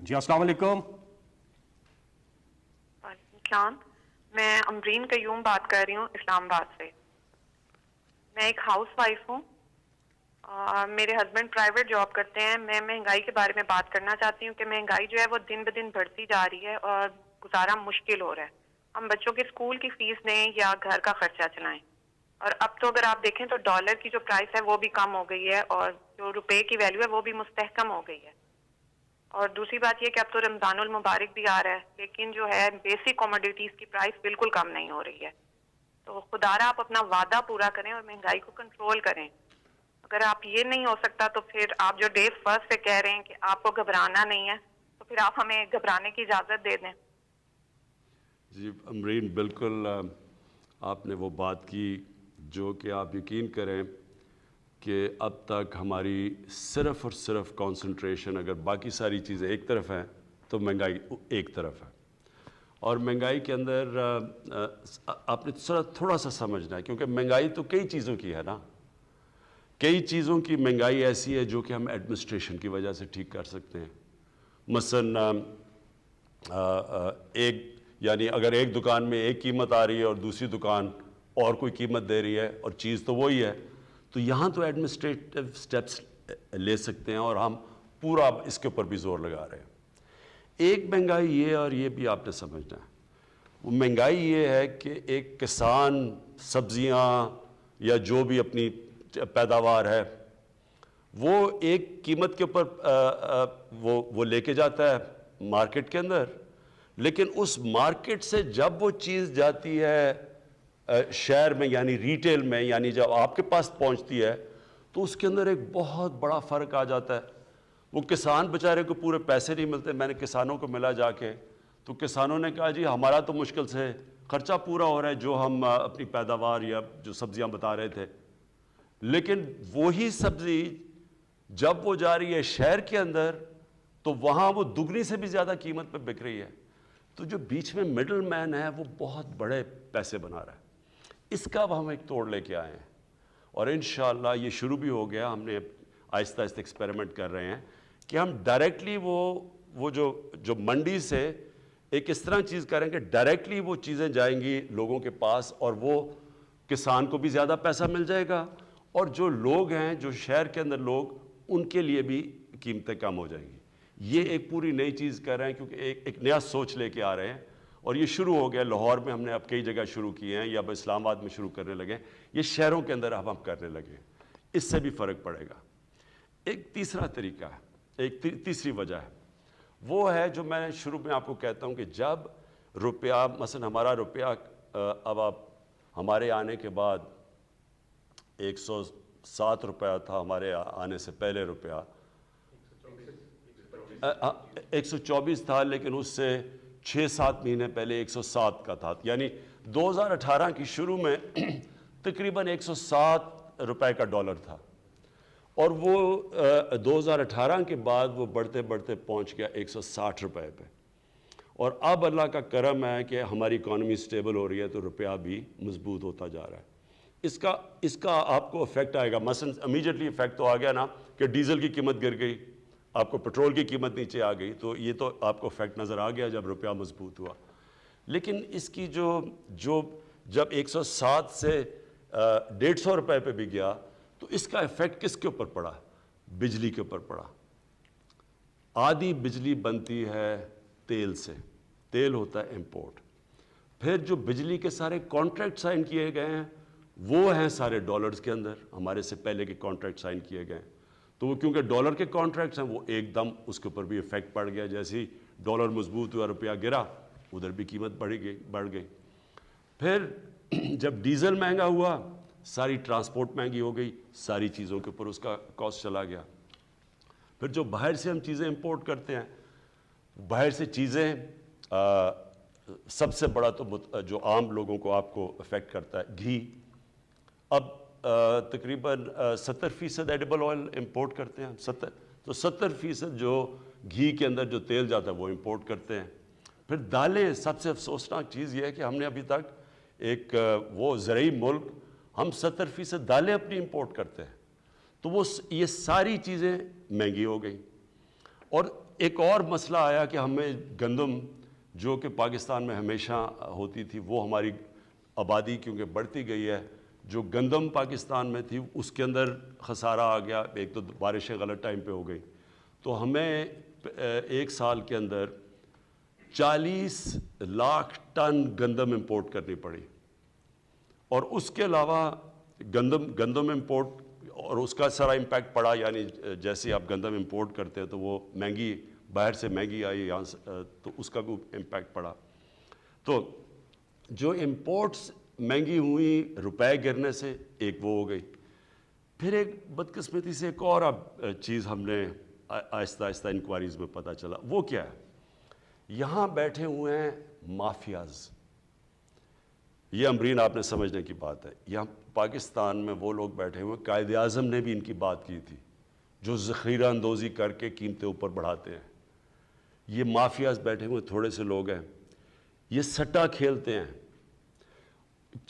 جی السلام علیکم. وعلیکم السلام. میں امرین قیوم بات کر رہی ہوں اسلام آباد سے. میں ایک ہاؤس وائف ہوں. میرے ہسبینڈ پرائیویٹ جاب کرتے ہیں. میں مہنگائی کے بارے میں بات کرنا چاہتی ہوں کہ مہنگائی جو ہے وہ دن بدن بڑھتی جا رہی ہے اور گزارا مشکل ہو رہا ہے. ہم بچوں کے اسکول کی فیس دیں یا گھر کا خرچہ چلائیں. اور اب تو اگر آپ دیکھیں تو ڈالر کی جو پرائس ہے وہ بھی کم ہو گئی ہے اور جو روپے کی ویلیو ہے وہ بھی مستحکم ہو گئی ہے. اور دوسری بات یہ کہ اب تو رمضان المبارک بھی آ رہا ہے, لیکن جو ہے بیسک کوموڈیٹیز کی پرائس بالکل کم نہیں ہو رہی ہے. تو خدارا آپ اپنا وعدہ پورا کریں اور مہنگائی کو کنٹرول کریں. اگر آپ یہ نہیں ہو سکتا تو پھر آپ جو ڈے فرسٹ سے کہہ رہے ہیں کہ آپ کو گھبرانا نہیں ہے, تو پھر آپ ہمیں گھبرانے کی اجازت دے دیں. جی امرین, بالکل آپ نے وہ بات کی جو کہ آپ یقین کریں کہ اب تک ہماری صرف اور صرف کانسنٹریشن اگر باقی ساری چیزیں ایک طرف ہیں تو مہنگائی ایک طرف ہے. اور مہنگائی کے اندر آپ نے تھوڑا سا سمجھنا ہے, کیونکہ مہنگائی تو کئی چیزوں کی ہے نا. کئی چیزوں کی مہنگائی ایسی ہے جو کہ ہم ایڈمنسٹریشن کی وجہ سے ٹھیک کر سکتے ہیں. مثلا یعنی اگر ایک دکان میں ایک قیمت آ رہی ہے اور دوسری دکان اور کوئی قیمت دے رہی ہے اور چیز تو وہی ہے, تو یہاں تو ایڈمنسٹریٹو سٹیپس لے سکتے ہیں اور ہم پورا اس کے اوپر بھی زور لگا رہے ہیں. ایک مہنگائی یہ, اور یہ بھی آپ نے سمجھنا ہے, وہ مہنگائی یہ ہے کہ ایک کسان سبزیاں یا جو بھی اپنی پیداوار ہے وہ ایک قیمت کے اوپر وہ لے کے جاتا ہے مارکیٹ کے اندر, لیکن اس مارکیٹ سے جب وہ چیز جاتی ہے شہر میں یعنی ریٹیل میں, یعنی جب آپ کے پاس پہنچتی ہے تو اس کے اندر ایک بہت بڑا فرق آ جاتا ہے. وہ کسان بیچارے کو پورے پیسے نہیں ملتے. میں نے کسانوں کو ملا جا کے, تو کسانوں نے کہا جی ہمارا تو مشکل سے خرچہ پورا ہو رہا ہے جو ہم اپنی پیداوار یا جو سبزیاں بتا رہے تھے, لیکن وہی سبزی جب وہ جا رہی ہے شہر کے اندر تو وہاں وہ دگنی سے بھی زیادہ قیمت پہ بک رہی ہے. تو جو بیچ میں مڈل مین ہے وہ بہت بڑے پیسے بنا رہا ہے. اس کا اب ہم ایک توڑ لے کے آئے ہیں اور انشاءاللہ یہ شروع بھی ہو گیا. ہم نے آہستہ آہستہ ایکسپیریمنٹ کر رہے ہیں کہ ہم ڈائریکٹلی وہ جو منڈی سے ایک اس طرح چیز کریں کہ ڈائریکٹلی وہ چیزیں جائیں گی لوگوں کے پاس اور وہ کسان کو بھی زیادہ پیسہ مل جائے گا, اور جو لوگ ہیں جو شہر کے اندر لوگ ان کے لیے بھی قیمتیں کم ہو جائیں گی. یہ ایک پوری نئی چیز کر رہے ہیں کیونکہ ایک نیا سوچ لے کے آ رہے ہیں, اور یہ شروع ہو گیا. لاہور میں ہم نے اب کئی جگہ شروع کیے ہیں, یا اب اسلام آباد میں شروع کرنے لگے ہیں. یہ شہروں کے اندر اب ہم کرنے لگے ہیں. اس سے بھی فرق پڑے گا. ایک تیسرا طریقہ ہے, ایک تیسری وجہ ہے, وہ ہے جو میں شروع میں آپ کو کہتا ہوں کہ جب روپیہ مثلا ہمارا روپیہ اب آپ ہمارے آنے کے بعد 107 روپیہ تھا, ہمارے آنے سے پہلے روپیہ 124 تھا, لیکن اس سے 6-7 مہینے پہلے 107 کا تھا. یعنی 2018 کی شروع میں تقریباً 107 روپے کا ڈالر تھا, اور وہ 2018 کے بعد وہ بڑھتے بڑھتے پہنچ گیا 160 روپے پہ. اور اب اللہ کا کرم ہے کہ ہماری اکانومی سٹیبل ہو رہی ہے تو روپیہ بھی مضبوط ہوتا جا رہا ہے. اس کا آپ کو افیکٹ آئے گا. مثلا امیجیٹلی افیکٹ تو آ گیا نا کہ ڈیزل کی قیمت گر گئی, آپ کو پٹرول کی قیمت نیچے آ گئی, تو یہ تو آپ کو افیکٹ نظر آ گیا جب روپیہ مضبوط ہوا. لیکن اس کی جب 107 سے 150 روپے پہ بھی گیا تو اس کا افیکٹ کس کے اوپر پڑا؟ بجلی کے اوپر پڑا. آدھی بجلی بنتی ہے تیل سے, تیل ہوتا ہے امپورٹ. پھر جو بجلی کے سارے کانٹریکٹ سائن کیے گئے ہیں وہ ہیں سارے ڈالرز کے اندر, ہمارے سے پہلے کے کانٹریکٹ سائن کیے گئے ہیں. تو وہ کیونکہ ڈالر کے کانٹریکٹس ہیں وہ ایک دم اس کے اوپر بھی افیکٹ پڑ گیا. جیسے ہی ڈالر مضبوط ہوا روپیہ گرا, ادھر بھی قیمت بڑھ گئی. پھر جب ڈیزل مہنگا ہوا, ساری ٹرانسپورٹ مہنگی ہو گئی, ساری چیزوں کے اوپر اس کا کاسٹ چلا گیا. پھر جو باہر سے ہم چیزیں امپورٹ کرتے ہیں, باہر سے چیزیں سب سے بڑا تو جو عام لوگوں کو آپ کو افیکٹ کرتا ہے گھی. اب تقریباً 70% ایڈیبل آئل امپورٹ کرتے ہیں ہم. تو 70% جو گھی کے اندر جو تیل جاتا ہے وہ امپورٹ کرتے ہیں. پھر دالیں, سب سے افسوسناک چیز یہ ہے کہ ہم نے ابھی تک ایک وہ زرعی ملک, ہم 70% دالیں اپنی امپورٹ کرتے ہیں. تو یہ ساری چیزیں مہنگی ہو گئی. اور ایک اور مسئلہ آیا کہ ہمیں گندم جو کہ پاکستان میں ہمیشہ ہوتی تھی، وہ ہماری آبادی کیونکہ بڑھتی گئی ہے، جو گندم پاکستان میں تھی اس کے اندر خسارہ آ گیا. ایک تو بارشیں غلط ٹائم پہ ہو گئی، تو ہمیں ایک سال کے اندر 40 لاکھ ٹن گندم امپورٹ کرنی پڑی. اور اس کے علاوہ گندم امپورٹ اور اس کا سارا امپیکٹ پڑا، یعنی جیسے آپ گندم امپورٹ کرتے ہیں تو وہ مہنگی، باہر سے مہنگی آئی یہاں سے، تو اس کا بھی امپیکٹ پڑا. تو جو امپورٹس مہنگی ہوئی روپے گرنے سے، ایک وہ ہو گئی. پھر ایک بدقسمتی سے ایک اور اب چیز ہم نے آہستہ آہستہ انکوائریز میں پتہ چلا، وہ کیا ہے؟ یہاں بیٹھے ہوئے ہیں مافیاز. یہ امرین آپ نے سمجھنے کی بات ہے. یہاں پاکستان میں وہ لوگ بیٹھے ہوئے، قائد اعظم نے بھی ان کی بات کی تھی، جو ذخیرہ اندوزی کر کے قیمتیں اوپر بڑھاتے ہیں. یہ مافیاز بیٹھے ہوئے تھوڑے سے لوگ ہیں، یہ سٹا کھیلتے ہیں.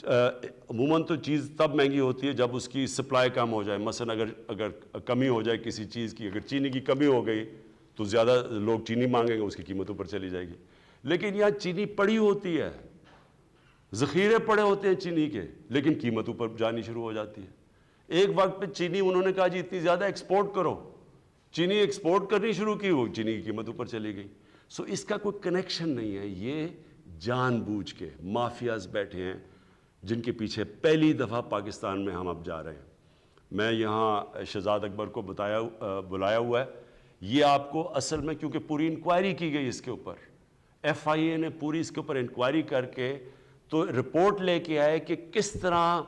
عموماً تو چیز تب مہنگی ہوتی ہے جب اس کی سپلائی کم ہو جائے. مثلا اگر کمی ہو جائے کسی چیز کی، اگر چینی کی کمی ہو گئی تو زیادہ لوگ چینی مانگیں گے، اس کی قیمت اوپر چلی جائے گی. لیکن یہاں چینی پڑی ہوتی ہے، ذخیرے پڑے ہوتے ہیں چینی کے، لیکن قیمت اوپر جانی شروع ہو جاتی ہے. ایک وقت پہ چینی انہوں نے کہا جی اتنی زیادہ ایکسپورٹ کرو، چینی ایکسپورٹ کرنی شروع کی، وہ چینی کی قیمت اوپر چلی گئی. سو اس کا کوئی کنیکشن نہیں ہے. یہ جان بوجھ کے مافیاز بیٹھے ہیں جن کے پیچھے پہلی دفعہ پاکستان میں ہم اب جا رہے ہیں. میں یہاں شہزاد اکبر کو بلایا ہوا ہے. یہ آپ کو اصل میں، کیونکہ پوری انکوائری کی گئی اس کے اوپر، ایف آئی اے نے پوری اس کے اوپر انکوائری کر کے تو رپورٹ لے کے آئے کہ کس طرح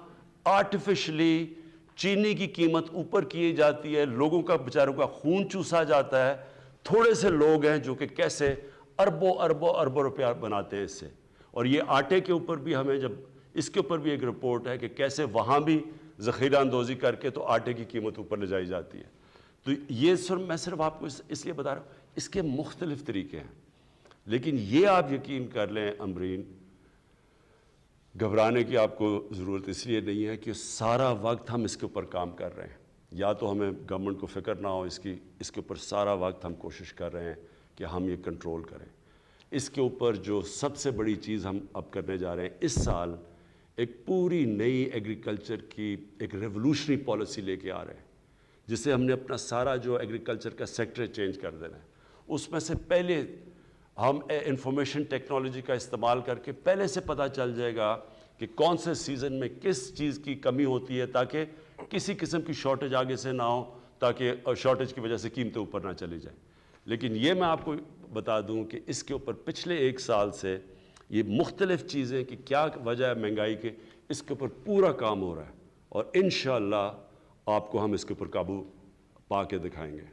آرٹیفیشلی چینی کی قیمت اوپر کی جاتی ہے، لوگوں کا بیچاروں کا خون چوسا جاتا ہے. تھوڑے سے لوگ ہیں جو کہ کیسے اربوں اربوں اربوں روپیہ بناتے ہیں اس سے. اور یہ آٹے کے اوپر بھی ہمیں جب اس کے اوپر بھی ایک رپورٹ ہے کہ کیسے وہاں بھی ذخیرہ اندوزی کر کے تو آٹے کی قیمت اوپر لے جائی جاتی ہے. تو یہ میں صرف آپ کو اس لیے بتا رہا ہوں، اس کے مختلف طریقے ہیں. لیکن یہ آپ یقین کر لیں امرین، گھبرانے کی آپ کو ضرورت اس لیے نہیں ہے کہ سارا وقت ہم اس کے اوپر کام کر رہے ہیں. یا تو ہمیں گورنمنٹ کو فکر نہ ہو اس کی، اس کے اوپر سارا وقت ہم کوشش کر رہے ہیں کہ ہم یہ کنٹرول کریں. اس کے اوپر جو سب سے بڑی چیز ہم اب کرنے جا رہے ہیں، اس سال ایک پوری نئی ایگریکلچر کی ایک ریولوشنری پالیسی لے کے آ رہے ہیں، جس سے ہم نے اپنا سارا جو ایگریکلچر کا سیکٹر چینج کر دینا ہے. اس میں سے پہلے ہم انفارمیشن ٹیکنالوجی کا استعمال کر کے پہلے سے پتہ چل جائے گا کہ کون سے سیزن میں کس چیز کی کمی ہوتی ہے، تاکہ کسی قسم کی شارٹیج آگے سے نہ ہو، تاکہ شارٹیج کی وجہ سے قیمتیں اوپر نہ چلی جائیں. لیکن یہ میں آپ کو بتا دوں کہ اس کے اوپر پچھلے ایک سال سے یہ مختلف چیزیں کہ کیا وجہ ہے مہنگائی کے، اس کے اوپر پورا کام ہو رہا ہے. اور انشاءاللہ آپ کو ہم اس کے اوپر قابو پا کے دکھائیں گے.